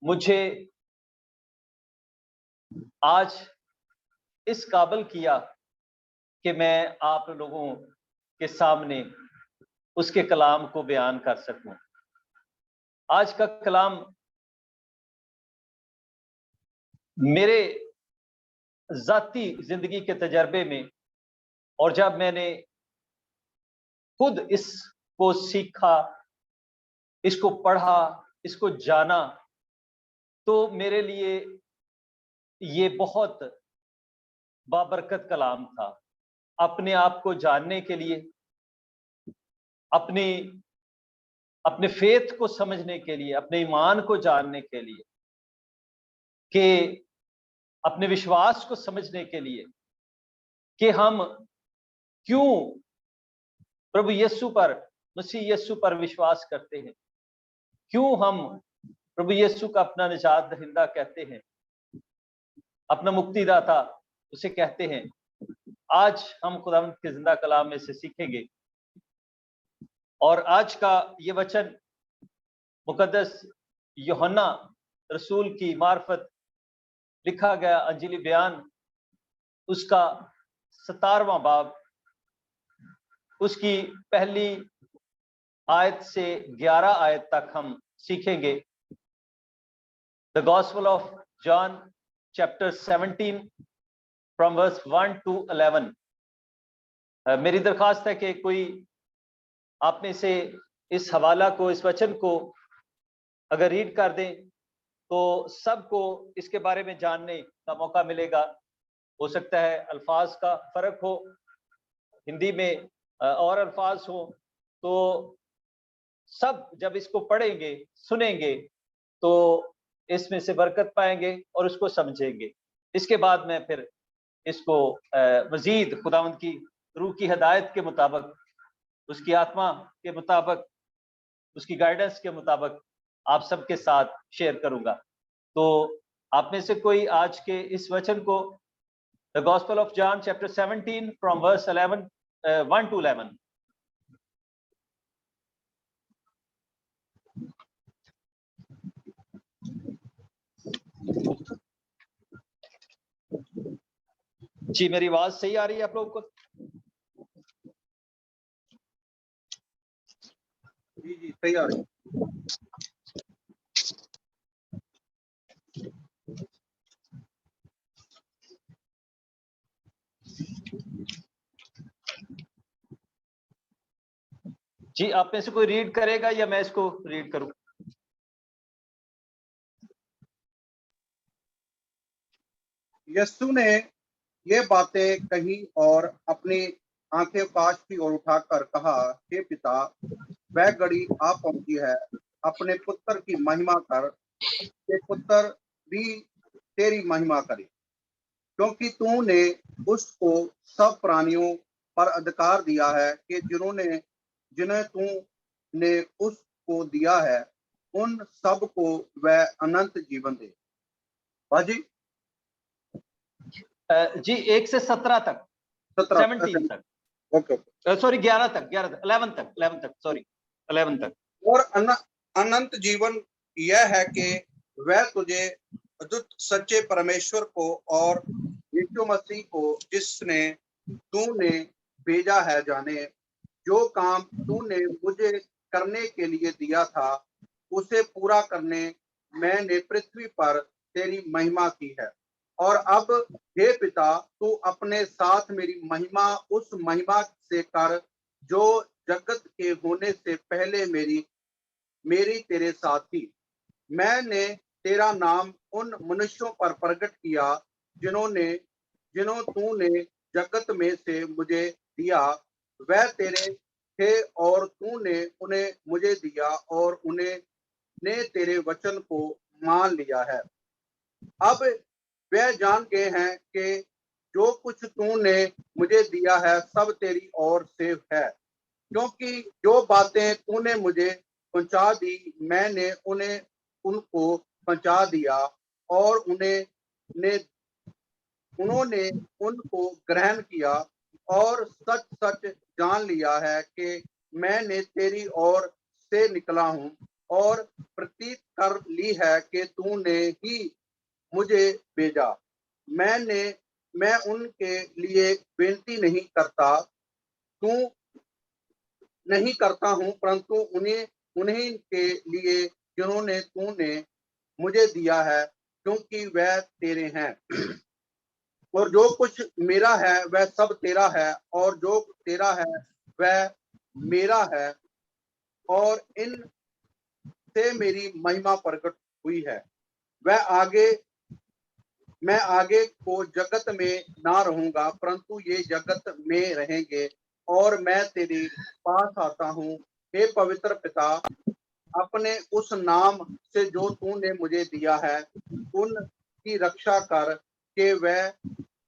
मुझे आज इस काबिल किया कि मैं आप लोगों के सामने उसके कलाम को बयान कर सकूं। आज का कलाम मेरे ज़ाती जिंदगी के तजर्बे में, और जब मैंने खुद इसको सीखा, इसको पढ़ा, इसको जाना, तो मेरे लिए ये बहुत बाबरकत कलाम था। अपने आप को जानने के लिए, अपनी अपने फेथ को समझने के लिए, अपने ईमान को जानने के लिए, कि अपने विश्वास को समझने के लिए कि हम क्यों प्रभु यीशु पर, मसीह यीशु पर विश्वास करते हैं, क्यों हम प्रभु यीशु का अपना निजात दहिंदा कहते हैं, अपना मुक्तिदाता उसे कहते हैं। आज हम खुदावंद के जिंदा कलाम में से सीखेंगे, और आज का ये वचन मुकद्दस यूहन्ना रसूल की मार्फत लिखा गया अंजीली बयान, उसका 17वां बाब, उसकी पहली आयत से 11 आयत तक हम सीखेंगे। The gospel of John chapter 17 from verse 1 to 11। मेरी दरखास्त है कि कोई आप में से इस हवाला को, इस वचन को अगर रीड कर दें तो सबको इसके बारे में जानने का मौका मिलेगा। हो सकता है अल्फाज का फर्क हो, हिंदी में और अल्फाज हो, तो सब जब इसको पढ़ेंगे, सुनेंगे, तो इसमें से बरकत पाएंगे और उसको समझेंगे। इसके बाद मैं फिर इसको मजीद खुदावंद की रूह की हिदायत के मुताबिक, उसकी आत्मा के मुताबिक, उसकी गाइडेंस के मुताबिक आप सबके साथ शेयर करूंगा। तो आप में से कोई आज के इस वचन को, the gospel of John chapter 17 from verse 1 to 11। जी, मेरी आवाज सही आ रही है आप लोगों को? जी सही आ रही है। जी, आप में से कोई रीड करेगा या मैं इसको रीड करूं? यीशु ने ये बातें कही और अपनी आंखें काश की ओर उठाकर कहा, हे पिता, वह घड़ी आ पहुंची है, अपने पुत्र की महिमा कर, ये पुत्र भी तेरी महिमा करे, क्योंकि तूने उसको सब प्राणियों पर अधिकार दिया है कि जिन्हें तूने उसको दिया है, उन सब को वह अनंत जीवन दे। बाजी जी, 1 से 17 तक, 17 तक, ओके सॉरी 11 तक, 11 तक, सॉरी 11 तक। और अनंत जीवन यह है कि वह तुझे अद्भुत सच्चे परमेश्वर को और यीशु मसीह को, जिसने तूने भेजा है, जाने। जो काम तूने मुझे करने के लिए दिया था, उसे पूरा करने मैंने पृथ्वी पर तेरी महिमा की है। और अब हे पिता, तू अपने साथ मेरी महिमा उस महिमा से कर जो जगत के होने से पहले मेरी तेरे साथ थी। मैंने तेरा नाम उन मनुष्यों पर प्रकट किया जिन्हों तूने जगत में से मुझे दिया। वह तेरे थे और तूने उन्हें मुझे दिया और उन्होंने तेरे वचन को मान लिया है। अब वह जान गए हैं कि जो कुछ तूने मुझे दिया है सब तेरी ओर से है, क्योंकि जो बातें तूने मुझे पहुंचा दी, मैंने उनको पहुंचा दिया और उन्होंने उनको ग्रहण किया, और सच सच जान लिया है कि मैंने तेरी ओर से निकला हूं। और प्रतीत कर ली है कि तूने ही मुझे भेजा। मैं उनके लिए बेनती नहीं करता हूँ, परंतु उन्हीं के लिए जिन्होंने तूने मुझे दिया है, क्योंकि वह तेरे हैं। और जो कुछ मेरा है वह सब तेरा है, और जो तेरा है वह मेरा है, और इन से मेरी महिमा प्रकट हुई है। मैं आगे को जगत में ना रहूंगा, परंतु ये जगत में रहेंगे, और मैं तेरे पास आता हूँ। हे पवित्र पिता, अपने उस नाम से जो तूने मुझे दिया है, उनकी रक्षा कर के वह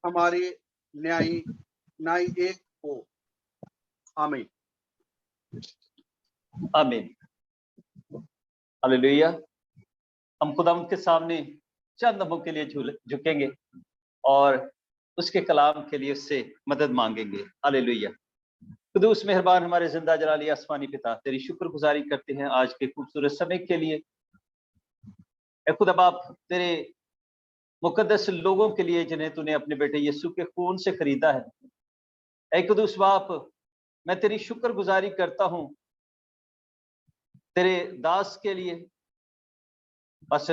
हमारे न्यायी एक हो। आमीन। आमीन। हालेलुया। हम खुदावंद के सामने चंद लम्हों के लिए झुकेंगे और उसके कलाम के लिए उससे मदद मांगेंगे। हालेलुया। खुदूस मेहरबान हमारे जिंदा जलाली आसमानी पिता, तेरी शुक्रगुजारी करते हैं आज के खूबसूरत समय के लिए। ऐ खुदा बाप, तेरे मुकद्दस लोगों के लिए जिन्हें तूने अपने बेटे यीशु के खून से खरीदा है। ऐ खुदूस बाप, मैं तेरी शुक्रगुजारी करता हूं तेरे दास के लिए, बस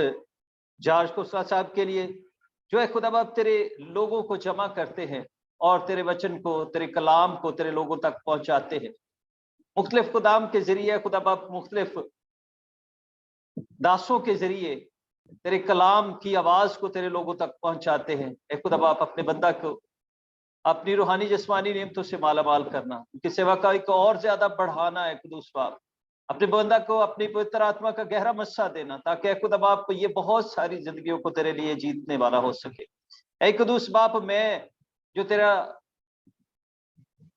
जॉर्ज कोसला साहब के लिए, जो है खुदा बाप तेरे लोगों को जमा करते हैं और तेरे वचन को, तेरे कलाम को तेरे लोगों तक पहुंचाते हैं। मुख्तलिफ खुदाम के जरिए खुदा बाप, मुख्तलिफ दासों के जरिए तेरे कलाम की आवाज को तेरे लोगों तक पहुंचाते हैं। ए खुदा बाप, अपने बंदा को अपनी रूहानी जिस्मानी नेमतों से माला माल करना, उनकी सेवा का एक और ज्यादा बढ़ाना है खुदूस बाप। अपने बंदा को अपनी पवित्र आत्मा का गहरा मस्सा देना, ताकि खुदा बाप ये बहुत सारी जिंदगियों को तेरे लिए जीतने वाला हो सके। ऐ कुदूस बाप, मैं जो तेरा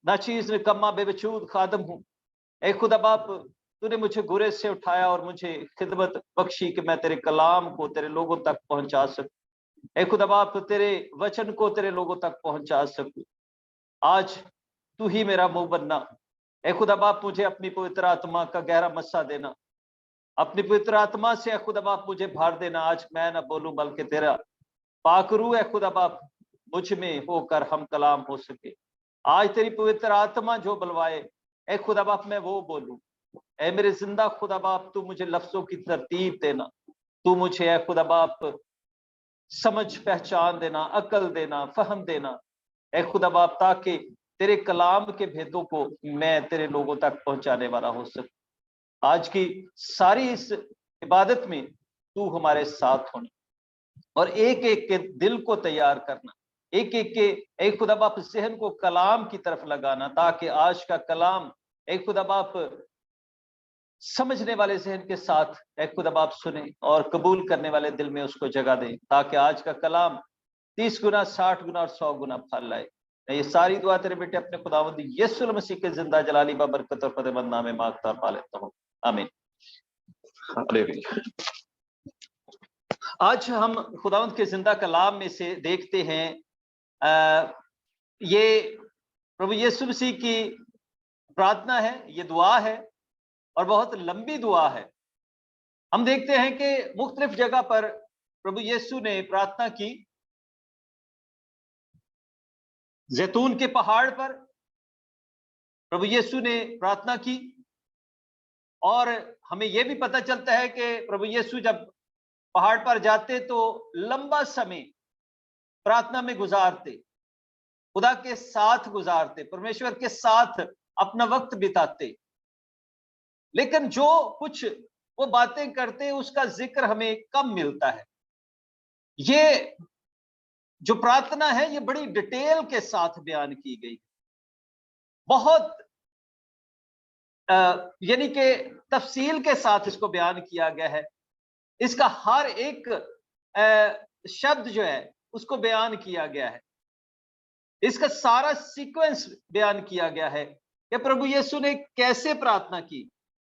नाचीज निकम्मा बेवजूद खादम हूँ, ऐ खुदा बाप, तूने मुझे गुरे से उठाया और मुझे खिदमत बख्शी कि मैं तेरे कलाम को तेरे लोगों तक पहुंचा सकूं। ऐ खुदा बाप, तेरे वचन को तेरे लोगों तक पहुंचा सकूं। आज तू ही मेरा मुंह बनना। ऐ खुदा बाप, मुझे अपनी पवित्र आत्मा का गहरा मस्सा देना, अपनी पवित्र आत्मा से ऐ खुदा बाप मुझे भर देना। आज मैं ना बोलूं बल्कि तेरा पाक रूह है खुदा बाप मुझ में होकर हम कलाम हो सके। आज तेरी पवित्र आत्मा जो बुलवाए, ऐ खुदा बाप मैं वो बोलूं। ऐ मेरे जिंदा खुदा बाप, तू मुझे लफ्जों की तरतीब देना, तू मुझे ऐ खुदा बाप समझ पहचान देना, अकल देना, फहम देना, ऐ खुदा बाप, ताकि तेरे कलाम के भेदों को मैं तेरे लोगों तक पहुंचाने वाला हो सकूं। आज की सारी इस इबादत में तू हमारे साथ होना और एक एक के दिल को तैयार करना, एक एक के एक खुदा बाप जहन को कलाम की तरफ लगाना, ताकि आज का कलाम एक खुदा बाप समझने वाले जहन के साथ एक खुदा बाप सुने और कबूल करने वाले दिल में उसको जगह दे, ताकि आज का कलाम 30 गुना, 60 गुना और 100 गुना फल लाए। ये सारी दुआ तेरे बेटे अपने खुदावंद यीशु मसीह के जिंदा जलाली बरकत और फतेहमंद नाम में मांगता पा लेता हूँ। आमीन। हालेलुया। आज हम खुदावंद के जिंदा कलाम में से देखते हैं, ये प्रभु यीशु मसीह की प्रार्थना है, ये दुआ है और बहुत लंबी दुआ है। हम देखते हैं कि मुख्तलिफ जगह पर प्रभु यीशु ने प्रार्थना की। जैतून के पहाड़ पर प्रभु यीशु ने प्रार्थना की, और हमें यह भी पता चलता है कि प्रभु यीशु जब पहाड़ पर जाते तो लंबा समय प्रार्थना में गुजारते, खुदा के साथ गुजारते, परमेश्वर के साथ अपना वक्त बिताते। लेकिन जो कुछ वो बातें करते उसका जिक्र हमें कम मिलता है। ये जो प्रार्थना है ये बड़ी डिटेल के साथ बयान की गई, बहुत यानी कि तफसील के साथ इसको बयान किया गया है। इसका हर एक शब्द जो है उसको बयान किया गया है, इसका सारा सीक्वेंस बयान किया गया है कि प्रभु यीशु ने कैसे प्रार्थना की,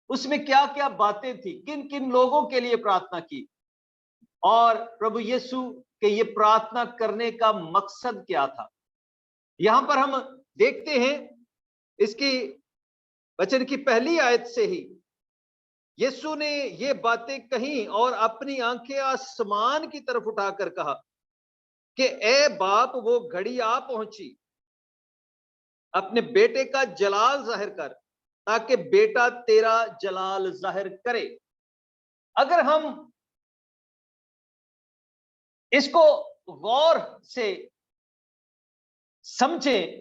उसमें क्या क्या बातें थी, किन किन लोगों के लिए प्रार्थना की, और प्रभु यीशु के ये प्रार्थना करने का मकसद क्या था। यहां पर हम देखते हैं इसकी वचन की पहली आयत से ही यीशु ने ये बातें कही और अपनी आंखें आसमान की तरफ उठाकर कहा कि ए बाप, वो घड़ी आ पहुंची, अपने बेटे का जलाल जाहिर कर, ताकि बेटा तेरा जलाल जाहिर करे। अगर हम इसको गौर से समझें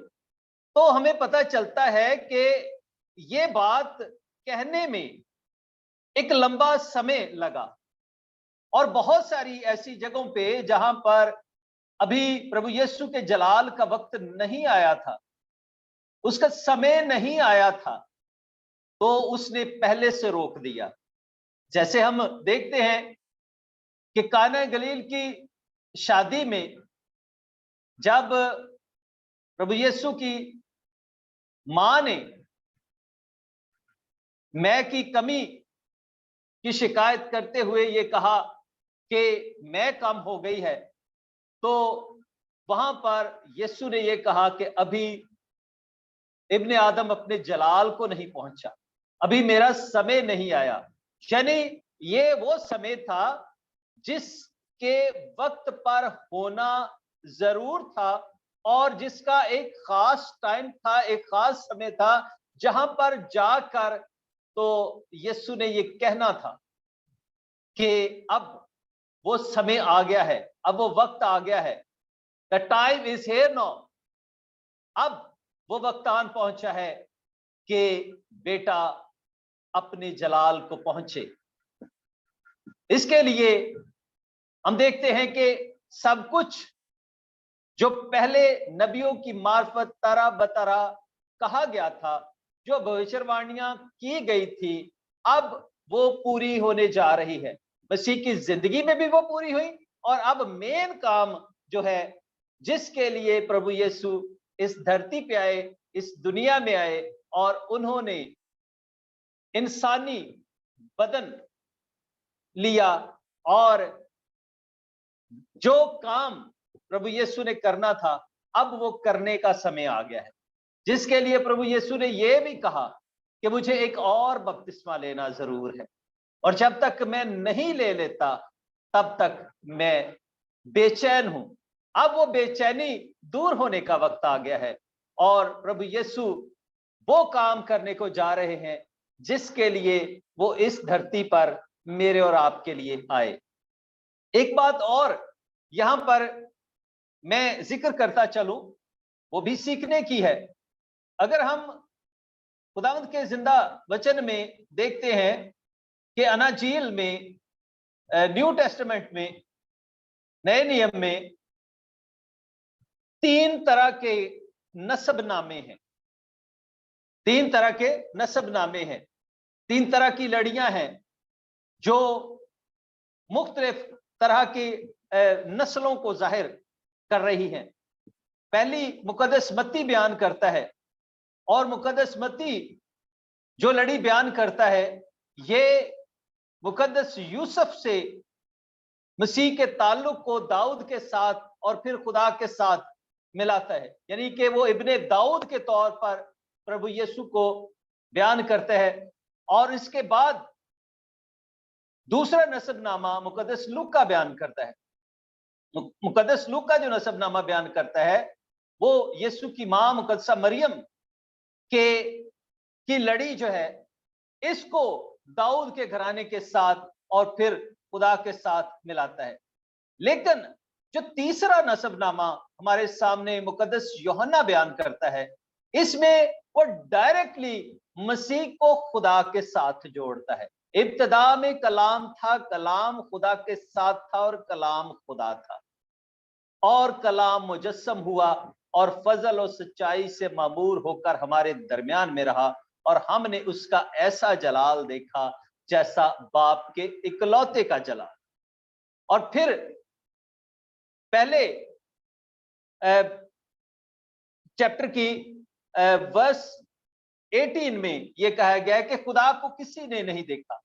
तो हमें पता चलता है कि ये बात कहने में एक लंबा समय लगा और बहुत सारी ऐसी जगहों पे जहां पर अभी प्रभु यीशु के जलाल का वक्त नहीं आया था, उसका समय नहीं आया था, तो उसने पहले से रोक दिया। जैसे हम देखते हैं कि काना गलील की शादी में जब प्रभु यीशु की मां ने मैं की कमी की शिकायत करते हुए ये कहा कि मैं कम हो गई है, तो वहां पर यीशु ने ये कहा कि अभी इब्ने आदम अपने जलाल को नहीं पहुंचा, अभी मेरा समय नहीं आया। यानी ये वो समय था जिसके वक्त पर होना जरूर था और जिसका एक खास टाइम था, एक खास समय था जहां पर जाकर तो यीशु ने ये कहना था कि अब वो समय आ गया है, अब वो वक्त आ गया है, the time is here now. अब वो वक्त आन पहुंचा है कि बेटा अपने जलाल को पहुंचे। इसके लिए हम देखते हैं कि सब कुछ जो पहले नबियों की मार्फत तरह बतरा कहा गया था, जो भविष्यवाणियां की गई थी, अब वो पूरी होने जा रही है। मसीह की जिंदगी में भी वो पूरी हुई और अब मेन काम जो है, जिसके लिए प्रभु यीशु इस धरती पे आए, इस दुनिया में आए और उन्होंने इंसानी बदन लिया और जो काम प्रभु यीशु ने करना था, अब वो करने का समय आ गया है, जिसके लिए प्रभु यीशु ने यह भी कहा कि मुझे एक और बपतिस्मा लेना जरूर है और जब तक मैं नहीं ले लेता तब तक मैं बेचैन हूं। अब वो बेचैनी दूर होने का वक्त आ गया है और प्रभु यीशु वो काम करने को जा रहे हैं जिसके लिए वो इस धरती पर मेरे और आपके लिए आए। एक बात और यहां पर मैं जिक्र करता चलूं, वो भी सीखने की है। अगर हम खुदावंद के जिंदा वचन में देखते हैं कि अनाजील में, न्यू टेस्टामेंट में, नए नियम में 3 तरह के नसबनामे हैं। 3 तरह के नसबनामे हैं, 3 तरह की लड़ियां हैं जो मुख्तलिफ तरह की नस्लों को जाहिर कर रही हैं। पहली मुकद्दस मत्ती बयान करता है और मुकद्दस मत्ती जो लड़ी बयान करता है, ये मुकद्दस यूसुफ से मसीह के ताल्लुक को दाऊद के साथ और फिर खुदा के साथ मिलाता है, यानी कि वो इब्ने दाऊद के तौर पर प्रभु यीशु को बयान करते हैं। और इसके बाद दूसरा नसबनामा मुकद्दस लूका बयान करता है। मुकद्दस लूका जो नसबनामा बयान करता है, वो यीशु की मां मुकद्दसा मरियम के की लड़ी जो है, इसको दाऊद के घराने के साथ और फिर खुदा के साथ मिलाता है। लेकिन जो तीसरा नसबनामा हमारे सामने मुकद्दस यूहन्ना बयान करता है, इसमें वो डायरेक्टली मसीह को खुदा के साथ जोड़ता है। इब्तिदा में कलाम था, कलाम खुदा के साथ था और कलाम खुदा था और कलाम मुजस्सम हुआ और फजल और सच्चाई से मामूर होकर हमारे दरमियान में रहा और हमने उसका ऐसा जलाल देखा जैसा बाप के इकलौते का जलाल। और फिर पहले चैप्टर की वर्स 18 में यह कहा गया है कि खुदा को किसी ने नहीं देखा,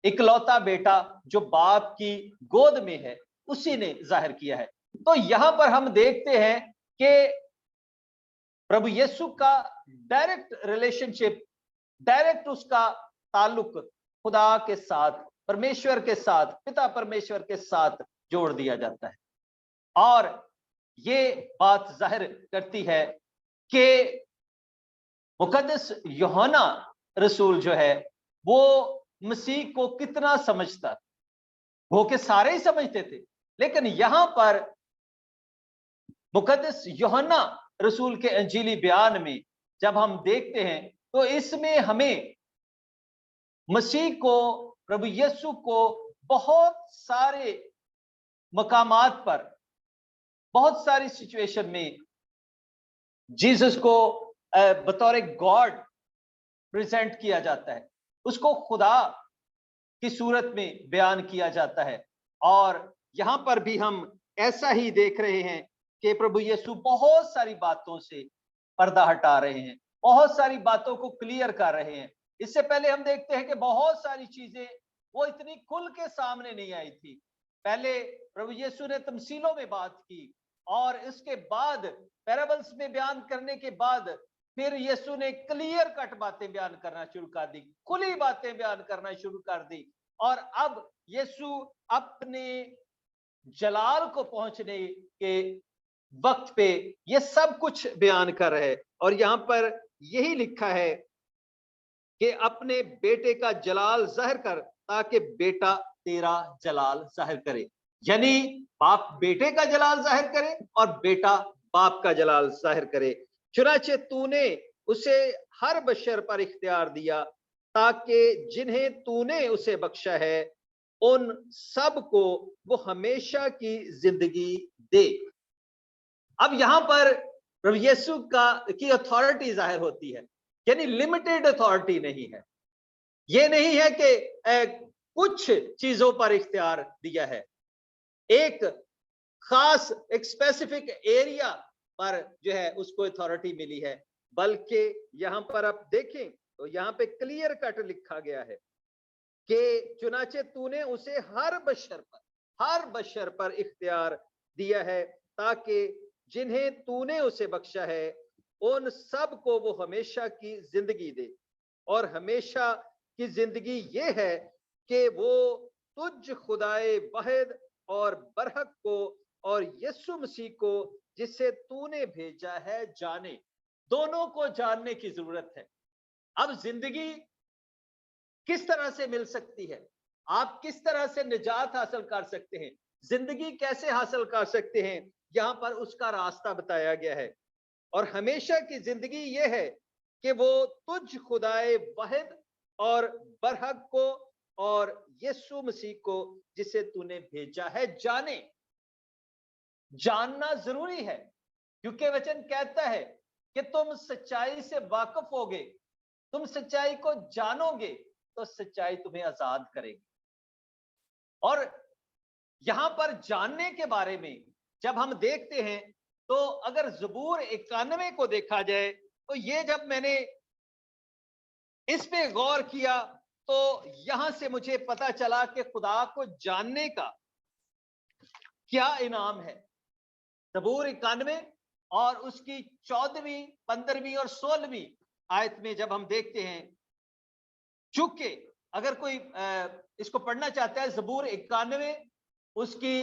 इकलौता बेटा जो बाप की गोद में है उसी ने जाहिर किया है। तो यहां पर हम देखते हैं कि प्रभु यीशु का डायरेक्ट रिलेशनशिप, डायरेक्ट उसका ताल्लुक खुदा के साथ, परमेश्वर के साथ, पिता परमेश्वर के साथ जोड़ दिया जाता है। और ये बात जाहिर करती है कि मुकद्दस यूहन्ना रसूल जो है वो मसीह को कितना समझता, वो के सारे ही समझते थे, लेकिन यहां पर मुकद्दस यूहन्ना रसूल के अंजीली बयान में जब हम देखते हैं तो इसमें हमें मसीह को, प्रभु यीशु को बहुत सारे मकामात पर, बहुत सारी सिचुएशन में जीसस को बतौर गॉड प्रेजेंट किया जाता है, उसको खुदा की सूरत में बयान किया जाता है। और यहां पर भी हम ऐसा ही देख रहे हैं कि प्रभु यीशु बहुत सारी बातों से पर्दा हटा रहे हैं, बहुत सारी बातों को क्लियर कर रहे हैं। इससे पहले हम देखते हैं कि बहुत सारी चीजें वो इतनी खुल के सामने नहीं आई थी। पहले प्रभु यीशु ने तमसीलों में बात की और इसके बाद पैराबल्स में बयान करने के बाद फिर यीशु ने क्लियर कट बातें बयान करना शुरू कर दी, खुली बातें बयान करना शुरू कर दी। और अब यीशु अपने जलाल को पहुंचने के वक्त पे ये सब कुछ बयान कर रहे हैं। और यहां पर यही लिखा है कि अपने बेटे का जलाल जाहिर कर ताकि बेटा तेरा जलाल जाहिर करे, यानी बाप बेटे का जलाल जाहिर करे और बेटा बाप का जलाल जाहिर करे। चुनाचे तूने उसे हर बशर पर इख्तियार दिया ताकि जिन्हें तूने उसे बख्शा है उन सब को वो हमेशा की जिंदगी दे। अब यहां पर प्रभु यीशु की अथॉरिटी जाहिर होती है, यानी लिमिटेड अथॉरिटी नहीं है। ये नहीं है कि कुछ चीजों पर इख्तियार दिया है, एक खास एक स्पेसिफिक एरिया पर जो है उसको अथॉरिटी मिली है, बल्कि यहां पर आप देखें तो यहां पे क्लियर कट लिखा गया है कि चुनाचे तूने उसे हर बशर पर इख्तियार दिया है ताकि जिन्हें तूने उसे बख्शा है उन सब को वो हमेशा की जिंदगी दे। और हमेशा की जिंदगी ये है कि वो तुझ खुदाए वाहिद और बरहक को और यीशु मसीह को जिसे तूने भेजा है जाने। दोनों को जानने की जरूरत है। अब जिंदगी किस तरह से मिल सकती है, आप किस तरह से निजात हासिल कर सकते हैं, जिंदगी कैसे हासिल कर सकते हैं, यहां पर उसका रास्ता बताया गया है। और हमेशा की जिंदगी यह है कि वो तुझ खुदाए वाहिद और बरहक को और यीशु मसीह को जिसे तूने भेजा है जाने। जानना जरूरी है क्योंकि वचन कहता है कि तुम सच्चाई से वाकिफ होगे, तुम सच्चाई को जानोगे तो सच्चाई तुम्हें आजाद करेगी। और यहां पर जानने के बारे में जब हम देखते हैं तो अगर ज़बूर 91 को देखा जाए तो ये जब मैंने इस पे गौर किया तो यहां से मुझे पता चला कि खुदा को जानने का क्या इनाम है। ज़बूर 91 और उसकी 14वीं, 15वीं और 16वीं आयत में जब हम देखते हैं, चूंकि अगर कोई इसको पढ़ना चाहता है, ज़बूर 91 उसकी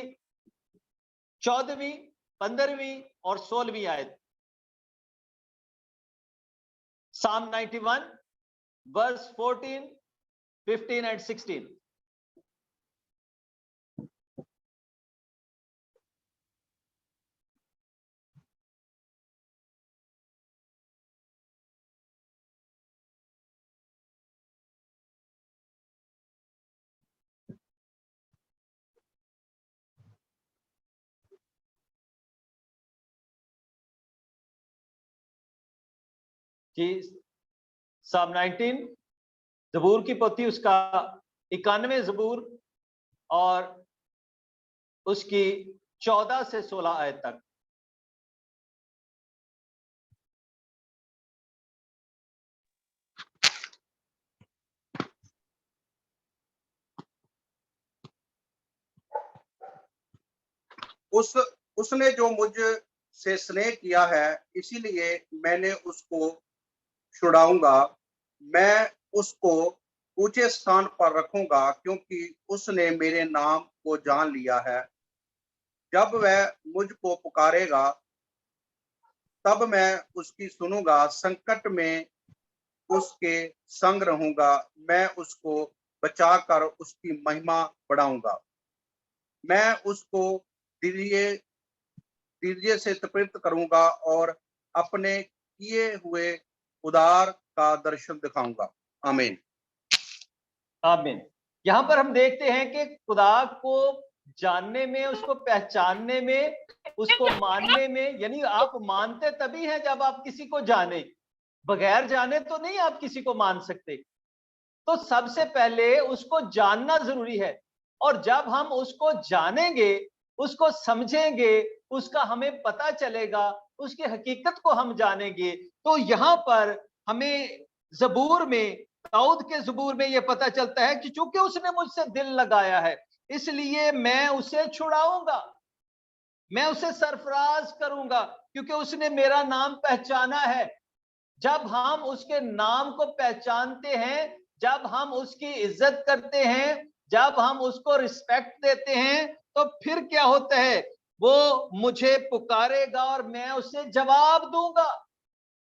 14वीं, 15वीं और 16वीं आयत, Psalm 91 verse 14, 15 and 16। कि Psalm 19 ज़बूर की पोथी उसका 91 ज़बूर और उसकी 14 से 16 आयत तक। उसने जो मुझ से स्नेह किया है इसीलिए मैंने उसको छुड़ाऊंगा, मैं उसको ऊंचे स्थान पर रखूंगा, क्योंकि उसने मेरे नाम को जान लिया है। जब वह मुझको पुकारेगा, तब मैं उसकी सुनूंगा। संकट में उसके संग रहूंगा, मैं उसको बचाकर उसकी महिमा बढ़ाऊंगा। मैं उसको धीरे धीरे से तृप्त करूंगा और अपने किए हुए उद्धार का दर्शन दिखाऊंगा। आमीन। आमीन। यहाँ पर हम देखते हैं कि खुदा को जानने में, उसको पहचानने में, उसको मानने में, यानी आप मानते तभी हैं जब आप किसी को जाने, बगैर जाने तो नहीं आप किसी को मान सकते। तो सबसे पहले उसको जानना जरूरी है, और जब हम उसको जानेंगे, उसको समझेंगे, उसका हमें पता चलेगा, उसकी हकीकत को हम जानेंगे, तो यहाँ पर हमें जबूर में, दाऊद के जबूर में यह पता चलता है कि चूंकि उसने मुझसे दिल लगाया है, इसलिए मैं उसे छुड़ाऊंगा, मैं उसे सरफराज करूंगा, क्योंकि उसने मेरा नाम पहचाना है। जब हम उसके नाम को पहचानते हैं, जब हम उसकी इज्जत करते हैं, जब हम उसको रिस्पेक्ट देते हैं, तो फिर क्या होता है, वो मुझे पुकारेगा और मैं उसे जवाब दूंगा,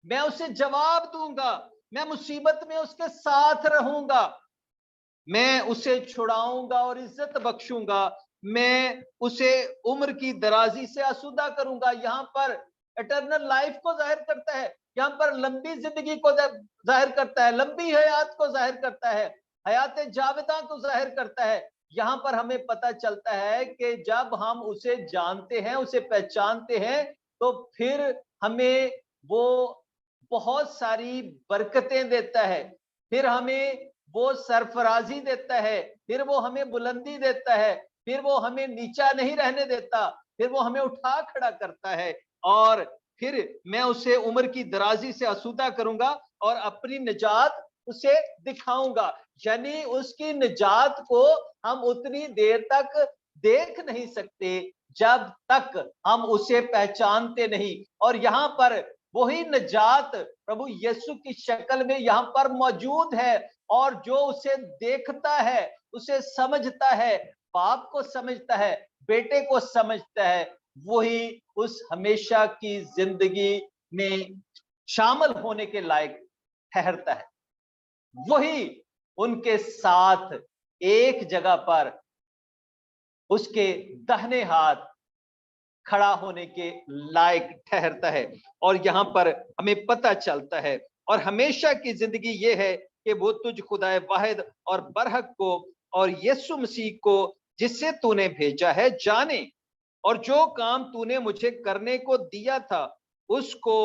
मैं उसे जवाब दूंगा, मैं मुसीबत में उसके साथ रहूंगा, मैं उसे छुड़ाऊंगा और इज्जत बख्शूंगा, मैं उसे उम्र की दराजी से आसूदा करूंगा। यहाँ पर इटर्नल लाइफ को जाहिर करता है, यहाँ पर लंबी जिंदगी को जाहिर करता है, लंबी हयात को जाहिर करता है, हयात जावेदा को जाहिर करता है। यहाँ पर हमें पता चलता है कि जब हम उसे जानते हैं, उसे पहचानते हैं, तो फिर हमें वो बहुत सारी बरकतें देता है, फिर हमें वो सरफराजी देता है, फिर वो हमें बुलंदी देता है, फिर वो हमें नीचा नहीं रहने देता, फिर वो हमें उठा खड़ा करता है, और फिर मैं उसे उम्र की दराजी से आसूदा करूंगा और अपनी निजात उसे दिखाऊंगा। यानी उसकी निजात को हम उतनी देर तक देख नहीं सकते जब तक हम उसे पहचानते नहीं। और यहाँ पर वही निजात प्रभु यीशु की शक्ल में यहाँ पर मौजूद है, और जो उसे देखता है, उसे समझता है, बाप को समझता है, बेटे को समझता है, वही उस हमेशा की जिंदगी में शामिल होने के लायक ठहरता है। वही उनके साथ एक जगह पर उसके दाहिने हाथ खड़ा होने के लायक ठहरता है। और यहाँ पर हमें पता चलता है, और हमेशा की जिंदगी ये है कि वो तुझ खुदाए वाहिद और बरहक को और यीशु मसीह को जिससे तूने भेजा है जाने, और जो काम तूने मुझे करने को दिया था उसको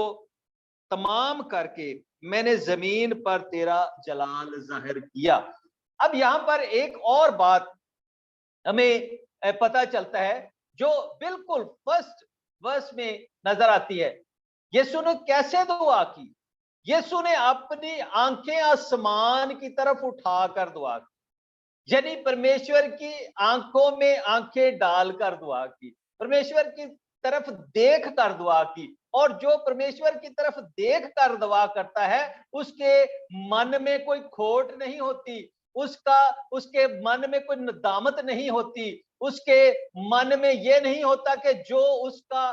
तमाम करके मैंने जमीन पर तेरा जलाल जाहिर किया। अब यहाँ पर एक और बात हमें पता चलता है, जो बिल्कुल फर्स्ट वर्स में नजर आती है। यीशु ने कैसे दुआ की? यीशु ने अपनी आंखें आसमान की तरफ उठाकर दुआ की, यानी परमेश्वर की आंखों में आंखें डालकर दुआ की, परमेश्वर की तरफ देख कर दुआ की। और जो परमेश्वर की तरफ देख कर दुआ करता है, उसके मन में कोई खोट नहीं होती, उसके मन में कोई नदामत नहीं होती, उसके मन में यह नहीं होता कि जो उसका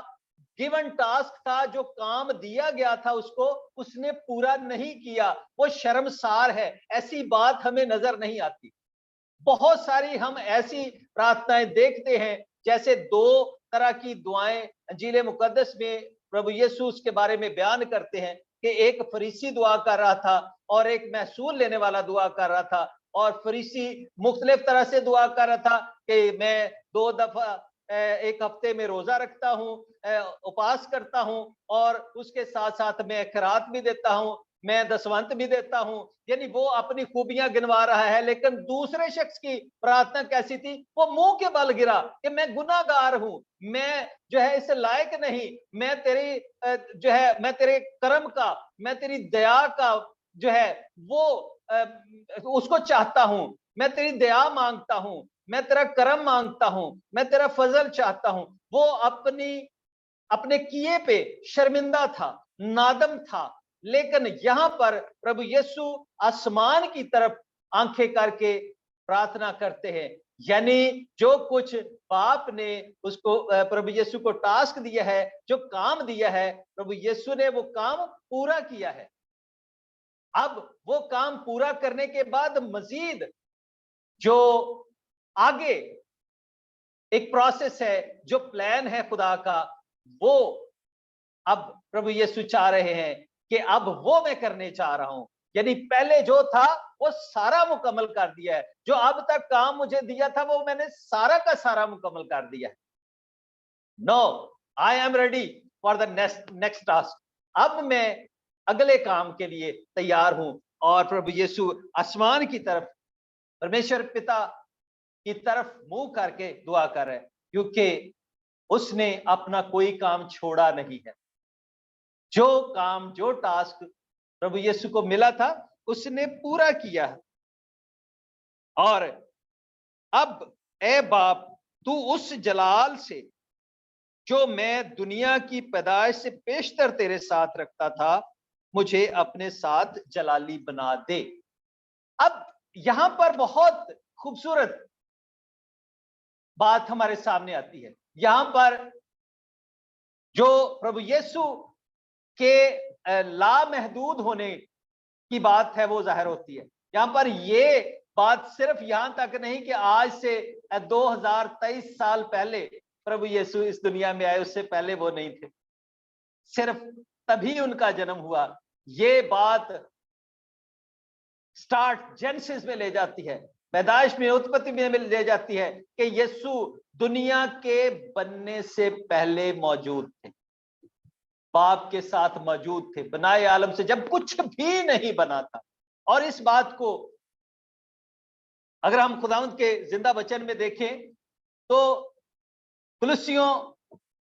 गिवन टास्क था, जो काम दिया गया था उसको, उसने पूरा नहीं किया, वो शर्मसार है, ऐसी बात हमें नजर नहीं आती। बहुत सारी हम ऐसी प्रार्थनाएं देखते हैं, जैसे दो तरह की दुआएं अंजील मुकद्दस में प्रभु यीशु उसके बारे में बयान करते हैं कि एक फरीसी दुआ कर रहा था और एक महसूल लेने वाला दुआ कर रहा था। और फरीसी मुख्तलिफ तरह से दुआ कर रहा था कि मैं 2 दफा एक हफ्ते में रोजा रखता हूँ, उपवास करता हूँ, और उसके साथ साथ मैं खैरात भी देता हूँ, मैं दसवंत भी देता हूं, यानी वो अपनी खूबियां गिनवा रहा है। लेकिन दूसरे शख्स की प्रार्थना कैसी थी? वो मुंह के बल गिरा कि मैं गुनाहगार हूं, मैं जो है इस लायक नहीं, मैं तेरी जो है मैं तेरे कर्म का, मैं तेरी दया का जो है वो उसको चाहता हूं, मैं तेरी दया मांगता हूं, मैं तेरा कर्म मांगता हूं, मैं तेरा फजल चाहता हूं। वो अपने किए पे शर्मिंदा था, नादम था। लेकिन यहां पर प्रभु यीशु आसमान की तरफ आंखें करके प्रार्थना करते हैं। यानी जो कुछ बाप ने उसको प्रभु यीशु को टास्क दिया है, जो काम दिया है, प्रभु यीशु ने वो काम पूरा किया है। अब वो काम पूरा करने के बाद मजीद जो आगे एक प्रोसेस है, जो प्लान है खुदा का, वो अब प्रभु यीशु चाह रहे हैं कि अब वो मैं करने चाह रहा हूं। यानी पहले जो था वो सारा मुकम्मल कर दिया है, जो अब तक काम मुझे दिया था वो मैंने सारा का सारा मुकम्मल कर दिया है। No, I am ready for the next task. अब मैं अगले काम के लिए तैयार हूं। और प्रभु यीशु आसमान की तरफ, परमेश्वर पिता की तरफ मुंह करके दुआ कर रहे हैं, क्योंकि उसने अपना कोई काम छोड़ा नहीं है। जो काम, जो टास्क प्रभु यीशु को मिला था उसने पूरा किया है। और अब ए बाप, तू उस जलाल से जो मैं दुनिया की पैदाइश से पेशतर तेरे साथ रखता था, मुझे अपने साथ जलाली बना दे। अब यहां पर बहुत खूबसूरत बात हमारे सामने आती है। यहां पर जो प्रभु यीशु के लामहदूद होने की बात है वो जाहिर होती है। यहां पर ये बात सिर्फ यहां तक नहीं कि आज से 2023 साल पहले प्रभु यीशु इस दुनिया में आए, उससे पहले वो नहीं थे, सिर्फ तभी उनका जन्म हुआ। ये बात स्टार्ट जेनेसिस में ले जाती है, पैदाइश में, उत्पत्ति में ले जाती है कि यीशु दुनिया के बनने से पहले मौजूद थे, बाप के साथ मौजूद थे, बनाए आलम से जब कुछ भी नहीं बना था। और इस बात को अगर हम खुदावंद के जिंदा वचन में देखें तो कुलुस्सियों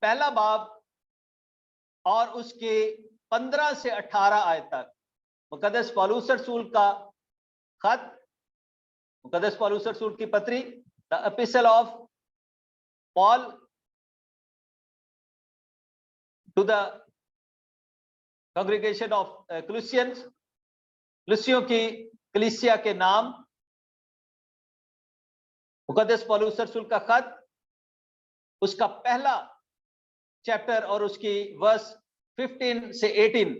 पहला बाब और उसके 15 से 18 आयत तक मुकद्दस पौलुस रसूल का खत, मुकद्दस पौलुस रसूल की पत्री, the epistle of Paul to the congregation of Colossians, क्लुसियों की कलीसिया के नाम, मुकद्दस पौलुस रसूल का खत, उसका पहला चैप्टर और उसकी वर्स 15 से 18,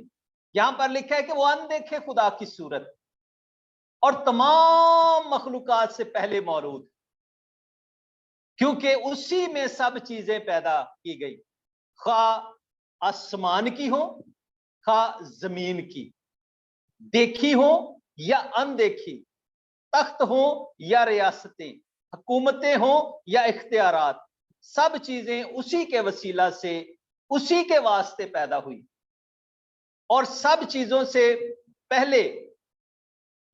यहां पर लिखा है कि वो अनदेखे खुदा की सूरत और तमाम मखलूकात से पहले मौजूद, क्योंकि उसी में सब चीजें पैदा की गई, खा आसमान की हो, खा जमीन की, देखी हो या अनदेखी, तख्त हो या रियासतें, हुकूमतें हो या इख्तियारात, सब चीजें उसी के वसीला से, उसी के वास्ते पैदा हुई और सब चीजों से पहले,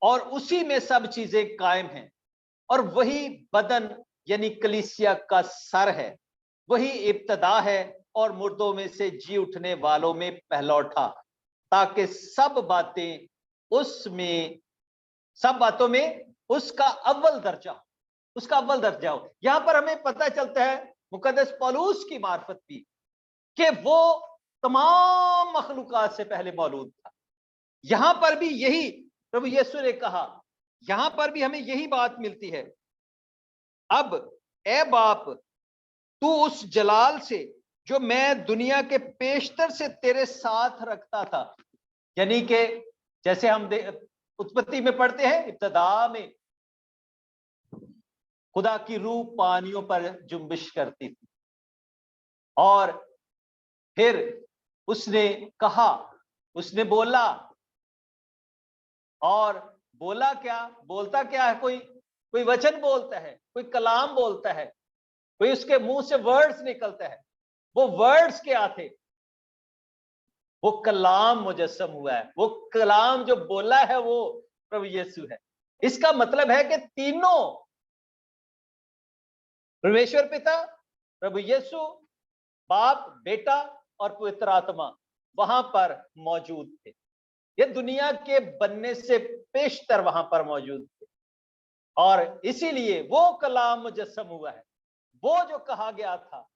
और उसी में सब चीजें कायम हैं। और वही बदन यानी कलीसिया का सर है, वही इब्तदा है और मुर्दों में से जी उठने वालों में पहलौठा, ताकि सब बातों में उसका अव्वल दर्जा हो। यहां पर हमें पता चलता है मुकद्दस पौलुस की मार्फत भी कि वो तमाम मखलूकात से पहले मौजूद था। यहां पर भी यही प्रभु यीशु ने कहा, यहां पर भी हमें यही बात मिलती है। अब ए बाप, तू उस जलाल से जो मैं दुनिया के पेशतर से तेरे साथ रखता था, यानी कि जैसे हम उत्पत्ति में पढ़ते हैं, इब्तदा में खुदा की रूह पानियों पर जुम्बिश करती थी और फिर उसने कहा, उसने बोला, और बोला क्या, बोलता क्या है, कोई वचन बोलता है, कोई कलाम बोलता है, कोई उसके मुंह से वर्ड्स निकलता है। वो वर्ड्स क्या थे? वो कलाम मुजस्सम हुआ है। वो कलाम जो बोला है वो प्रभु यीशु है। इसका मतलब है कि तीनों, परमेश्वर पिता, प्रभु यीशु, बाप, बेटा और पवित्र आत्मा वहां पर मौजूद थे। ये दुनिया के बनने से पेशतर वहां पर मौजूद थे और इसीलिए वो कलाम मुजस्सम हुआ है। वो जो कहा गया था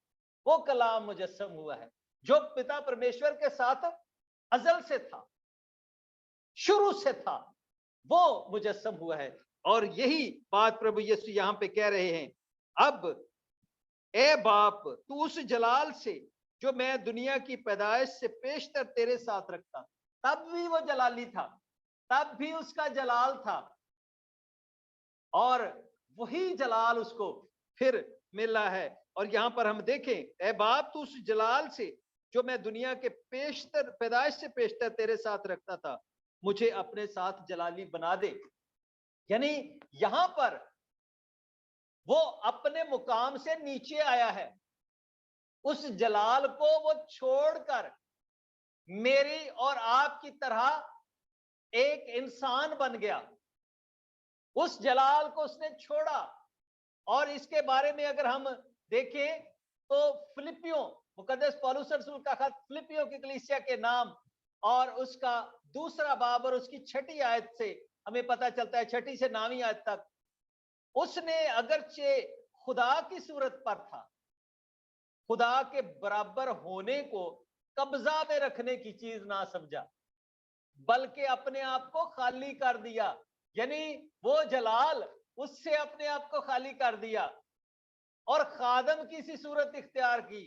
वो कलाम मुजस्सम हुआ है, जो पिता परमेश्वर के साथ अजल से था, शुरू से था, वो मुजस्सम हुआ है। और यही बात प्रभु यीशु यहाँ पे कह रहे हैं, अब ए बाप तू उस जलाल से जो मैं दुनिया की पैदाइश से पेशतर तेरे साथ रखता, तब भी वो जलाली था, तब भी उसका जलाल था, और वही जलाल उसको फिर मिला है। और यहां पर हम देखें, ए बाप तू उस जलाल से जो मैं दुनिया के पेशतर पैदाइश से पेशतर तेरे साथ रखता था, मुझे अपने साथ जलाली बना दे। यानी यहां पर वो अपने मुकाम से नीचे आया है, उस जलाल को वो छोड़कर मेरी और आपकी तरह एक इंसान बन गया। उस जलाल को उसने छोड़ा। और इसके बारे में अगर हम देखें तो फिलिपियों, मुकद्दस पौलुस रसूल का खत फिलिपियों की कलीसिया के नाम और उसका 2 बाब और उसकी 6 आयत से हमें पता चलता है, 6 से 9 आयत तक, उसने अगरचे खुदा की सूरत पर था, खुदा के बराबर होने को कब्जा में रखने की चीज ना समझा, बल्कि अपने आप को खाली कर दिया। यानी वो जलाल, उससे अपने आप को खाली कर दिया और खादम की सी सूरत इख्तियार की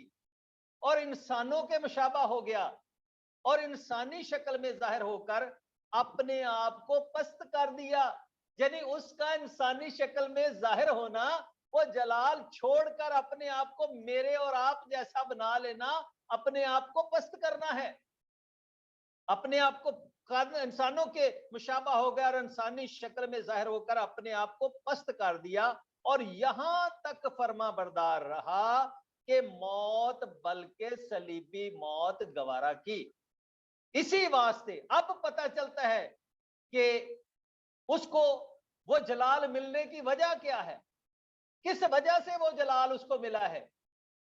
और इंसानों के मुशाबा हो गया और इंसानी शक्ल में जाहिर होकर अपने आप को पस्त कर दिया। यानी उसका इंसानी शक्ल में जाहिर होना, वो जलाल छोड़कर अपने आप को मेरे और आप जैसा बना लेना, अपने आप को पस्त करना है, अपने आप को इंसानों के मुशाबा हो गया और इंसानी शक्ल में जाहिर होकर अपने आप को पस्त कर दिया और यहां तक फर्मा बरदार रहा कि मौत, बल्कि सलीबी मौत गवारा की। इसी वास्ते अब पता चलता है कि उसको वो जलाल मिलने की वजह क्या है, किस वजह से वो जलाल उसको मिला है।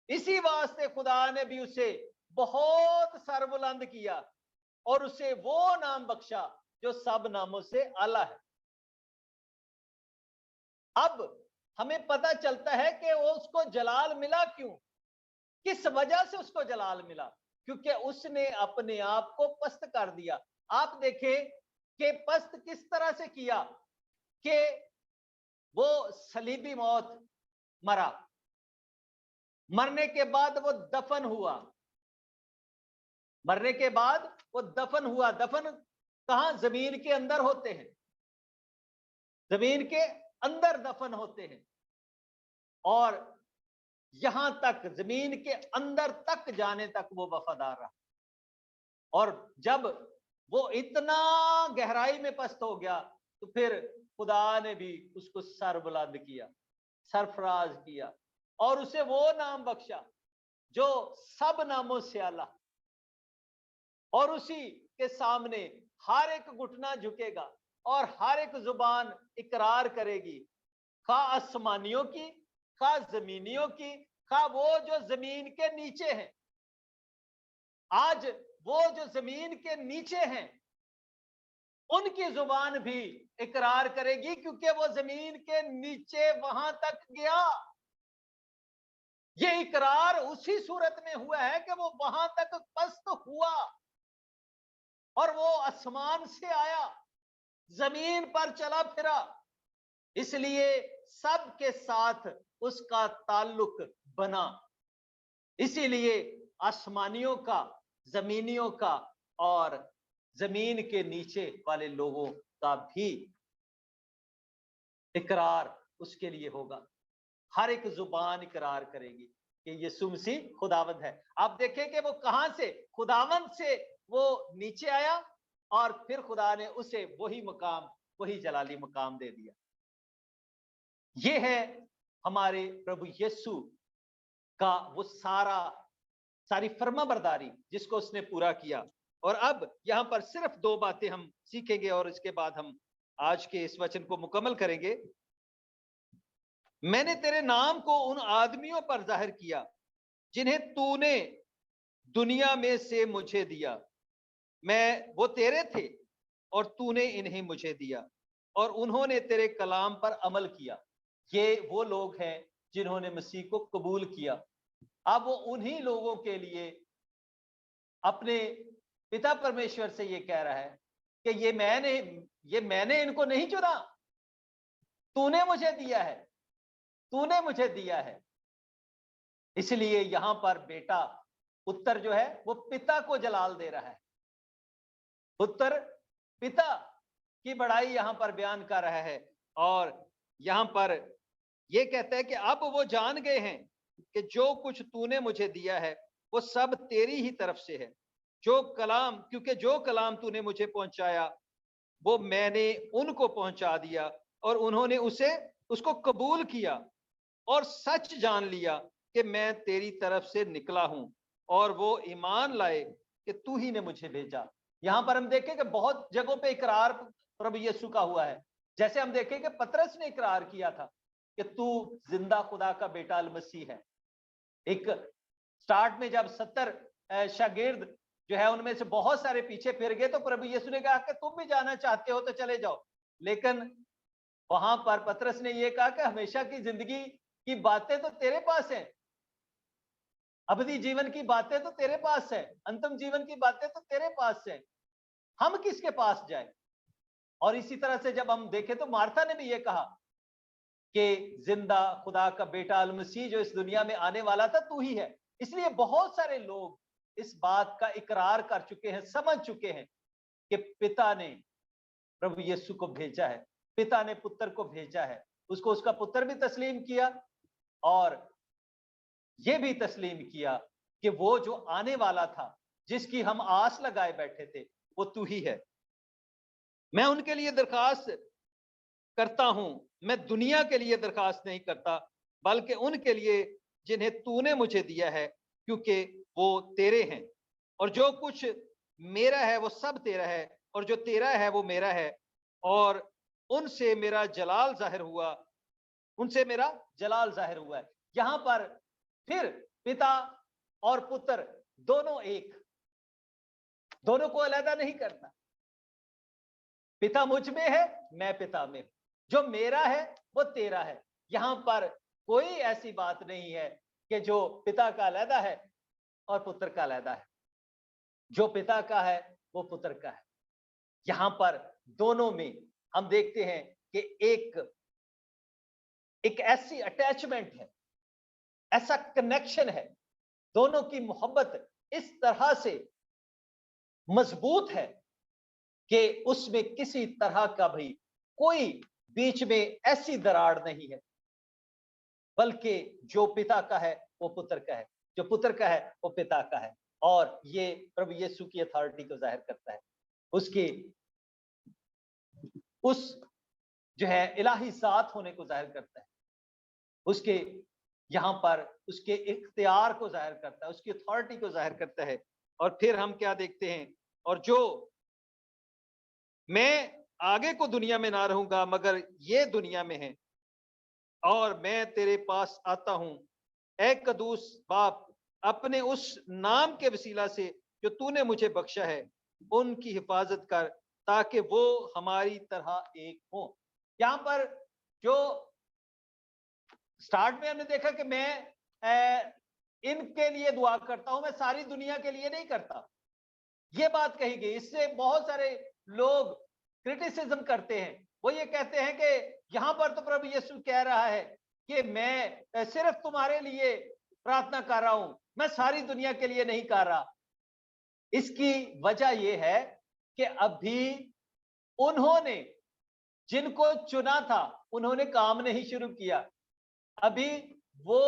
इसी वास्ते खुदा ने भी उसे बहुत सरबुलंद किया और उसे वो नाम बख्शा जो सब नामों से आला है। अब हमें पता चलता है कि वो उसको जलाल मिला क्यों, किस वजह से उसको जलाल मिला, क्योंकि उसने अपने आप को पस्त कर दिया। आप देखें कि पस्त किस तरह से किया कि वो सलीबी मौत मरा, मरने के बाद वो दफन हुआ, मरने के बाद वो दफन हुआ। दफन कहां? जमीन के अंदर होते हैं, जमीन के अंदर दफन होते हैं। और यहां तक जमीन के अंदर तक जाने तक वो वफादार रहा। और जब वो इतना गहराई में पस्त हो गया तो फिर खुदा ने भी उसको सरबुलंद किया, सरफराज किया और उसे वो नाम बख्शा जो सब नामों से आला, और उसी के सामने हर एक घुटना झुकेगा और हर एक जुबान इकरार करेगी, खा आसमानियों की, खा जमीनियों की, खा वो जो जमीन के नीचे हैं। आज वो जो जमीन के नीचे हैं उनकी जुबान भी इकरार करेगी, क्योंकि वो जमीन के नीचे वहां तक गया। ये इकरार उसी सूरत में हुआ है कि वो वहां तक पस्त हुआ और वो आसमान से आया, जमीन पर चला फिरा, इसलिए सबके साथ उसका ताल्लुक बना। इसीलिए आसमानियों का, जमीनियों का और जमीन के नीचे वाले लोगों का भी इकरार उसके लिए होगा। हर एक जुबान इकरार करेगी कि यीशु मसीह खुदावंद है। आप देखें कि वो कहां से, खुदावंद से वो नीचे आया और फिर खुदा ने उसे वही मुकाम, वही जलाली मुकाम दे दिया। ये है हमारे प्रभु यीशु का वो सारी फर्माबरदारी जिसको उसने पूरा किया। और अब यहां पर सिर्फ 2 बातें हम सीखेंगे और इसके बाद हम आज के इस वचन को मुकम्मल करेंगे। मैंने तेरे नाम को उन आदमियों पर जाहिर किया जिन्हें तूने दुनिया में से मुझे दिया। वो तेरे थे और तूने इन्हें मुझे दिया और उन्होंने तेरे कलाम पर अमल किया। ये वो लोग हैं जिन्होंने मसीह को कबूल किया। अब वो उन्हीं लोगों के लिए अपने पिता परमेश्वर से ये कह रहा है कि ये मैंने इनको नहीं चुना, तूने मुझे दिया है, तूने मुझे दिया है। इसलिए यहां पर बेटा पुत्र जो है वो पिता को जलाल दे रहा है। पुत्र पिता की बड़ाई यहां पर बयान कर रहा है और यहां पर ये कहता है कि अब वो जान गए हैं कि जो कुछ तूने मुझे दिया है वो सब तेरी ही तरफ से है। जो कलाम, क्योंकि जो कलाम तूने मुझे पहुंचाया वो मैंने उनको पहुंचा दिया और उन्होंने उसको कबूल किया और सच जान लिया कि मैं तेरी तरफ से निकला हूं, और वो ईमान लाए कि तू ही ने मुझे भेजा। यहां पर हम देखें कि बहुत जगहों पे इकरार प्रभु यीशु का हुआ है। जैसे हम देखें कि पतरस ने इकरार किया था कि तू जिंदा खुदा का बेटा अल मसीह है। एक स्टार्ट में जब 70 शागिर्द जो है उनमें से बहुत सारे पीछे फिर गए तो प्रभु यीशु ने कहा कि तुम भी जाना चाहते हो तो चले जाओ, लेकिन वहां पर पतरस ने यह कहा कि हमेशा की जिंदगी की बातें तो तेरे पास हैं, अवधि जीवन की बातें तो तेरे पास है, अंतिम जीवन की बातें तो तेरे पास है, हम किसके पास जाए। और इसी तरह से जब हम देखें तो मार्था ने भी यह कहा कि जिंदा खुदा का बेटा अल मसीह जो इस दुनिया में आने वाला था तू ही है। इसलिए बहुत सारे लोग इस बात का इकरार कर चुके हैं, समझ चुके हैं कि पिता ने प्रभु यीशु को भेजा है, पिता ने पुत्र को भेजा है। उसको उसका पुत्र भी तस्लीम किया और यह भी तस्लीम किया कि वो जो आने वाला था, जिसकी हम आस लगाए बैठे थे, वो तू ही है। मैं उनके लिए दरखास्त करता हूं, मैं दुनिया के लिए दरखास्त नहीं करता, बल्कि उनके लिए जिन्हें तूने मुझे दिया है, क्योंकि वो तेरे हैं। और जो कुछ मेरा है वो सब तेरा है, और जो तेरा है वो मेरा है, और उनसे मेरा जलाल जाहिर हुआ, उनसे मेरा जलाल जाहिर हुआ है। यहां पर फिर पिता और पुत्र दोनों एक, दोनों को अलग नहीं करना। पिता मुझ में है, मैं पिता में, जो मेरा है वो तेरा है। यहां पर कोई ऐसी बात नहीं है कि जो पिता का अलहदा है और पुत्र का अलहदा है, जो पिता का है वो पुत्र का है। यहां पर दोनों में हम देखते हैं कि एक ऐसी अटैचमेंट है, ऐसा कनेक्शन है, दोनों की मोहब्बत इस तरह से मजबूत है कि उसमें किसी तरह का भी कोई बीच में ऐसी दरार नहीं है, बल्कि जो पिता का है वो पुत्र का है, जो पुत्र का है वो पिता का है। और ये प्रभु यीशु की अथॉरिटी को जाहिर करता है, उसकी उस जो है इलाही साथ होने को जाहिर करता है, उसके यहां पर उसके इख्तियार को जाहिर करता है, उसकी अथॉरिटी को जाहिर करता है। और फिर हम क्या देखते हैं, और जो मैं आगे को दुनिया में ना रहूंगा मगर ये दुनिया में है, और मैं तेरे पास आता हूं ऐ कदूस बाप, अपने उस नाम के वसीला से जो तूने मुझे बख्शा है, उनकी हिफाजत कर ताकि वो हमारी तरह एक हो। यहां पर जो स्टार्ट में हमने देखा कि मैं इनके लिए दुआ करता हूं, मैं सारी दुनिया के लिए नहीं करता, ये बात कही गई। इससे बहुत सारे लोग क्रिटिसिज्म करते हैं, वो ये कहते हैं कि यहां पर तो प्रभु यीशु कह रहा है कि मैं सिर्फ तुम्हारे लिए प्रार्थना कर रहा हूं, मैं सारी दुनिया के लिए नहीं कर रहा। इसकी वजह यह है कि अभी उन्होंने जिनको चुना था उन्होंने काम नहीं शुरू किया, अभी वो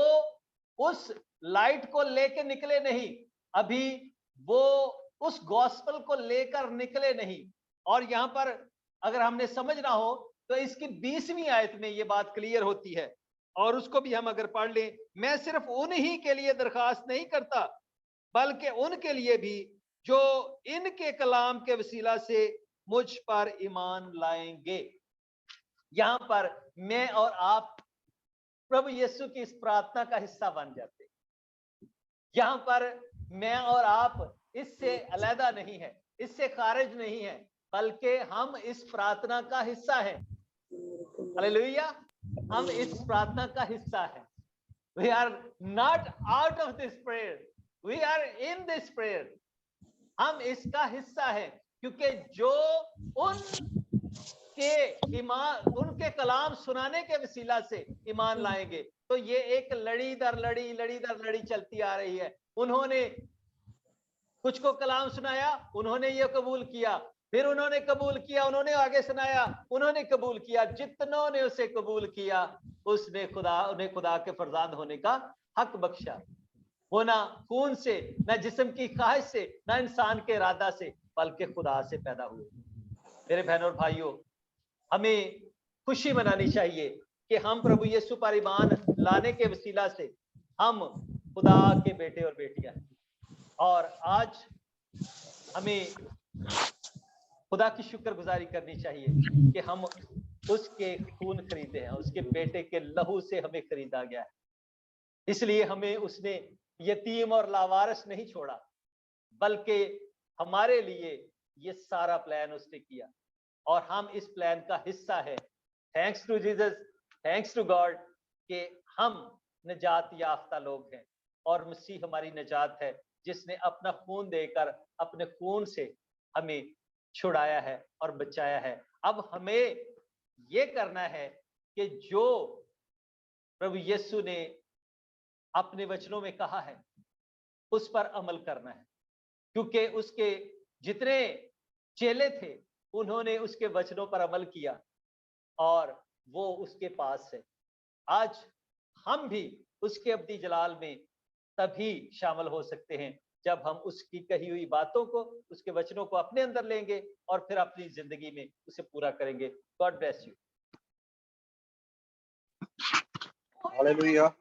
उस लाइट को लेकर निकले नहीं, अभी वो उस गॉस्पेल को लेकर निकले नहीं। और यहां पर अगर हमने समझना हो तो इसकी 20वीं आयत में ये बात क्लियर होती है, और उसको भी हम अगर पढ़ लें, मैं सिर्फ उन्हीं के लिए दरखास्त नहीं करता बल्कि उनके लिए भी जो इनके कलाम के वसीला से मुझ पर ईमान लाएंगे। यहां पर मैं और आप प्रभु यीशु की इस प्रार्थना का हिस्सा बन जाते हैं। यहां पर मैं और आप इससे अलहदा नहीं है, इससे खारिज नहीं है, बल्कि हम इस प्रार्थना का हिस्सा है। हालेलुया, हम इस प्रार्थना का हिस्सा है। We are not out of this prayer, we are in this prayer. हम इसका हिस्सा है, क्योंकि जो उन उसके ईमान, उनके कलाम सुनाने के वसीला से ईमान लाएंगे। तो ये एक लड़ी दर लड़ी चलती आ रही है। उन्होंने कुछ को कलाम सुनाया, उन्होंने ये कबूल किया, फिर उन्होंने कबूल किया, उन्होंने आगे सुनाया, उन्होंने कबूल किया। जितनों ने उसे कबूल किया, उसने उन्हें खुदा के फरजांद होने का हक बख्शा। वो ना खून से, ना जिस्म की ख्वाहिश से, ना इंसान के इरादा से, बल्कि खुदा से पैदा हुए। मेरे बहनों और भाइयों, हमें खुशी मनानी चाहिए कि हम प्रभु यीशु पर ईमान लाने के वसीला से हम खुदा के बेटे और बेटियां हैं। और आज हमें खुदा की शुक्रगुजारी करनी चाहिए कि हम उसके खून खरीदे हैं, उसके बेटे के लहू से हमें खरीदा गया है। इसलिए हमें उसने यतीम और लावारिस नहीं छोड़ा, बल्कि हमारे लिए ये सारा प्लान उसने किया और हम इस प्लान का हिस्सा है। Thanks to Jesus, thanks to God कि हम निजात याफ्ता लोग हैं और मसीह हमारी निजात है, जिसने अपना खून देकर अपने खून से हमें छुड़ाया है और बचाया है। अब हमें ये करना है कि जो प्रभु यीशु ने अपने वचनों में कहा है उस पर अमल करना है, क्योंकि उसके जितने चेले थे उन्होंने उसके वचनों पर अमल किया और वो उसके पास है। आज हम भी उसके अब्दी जलाल में तभी शामिल हो सकते हैं जब हम उसकी कही हुई बातों को, उसके वचनों को अपने अंदर लेंगे और फिर अपनी जिंदगी में उसे पूरा करेंगे। God bless you. हालेलुया।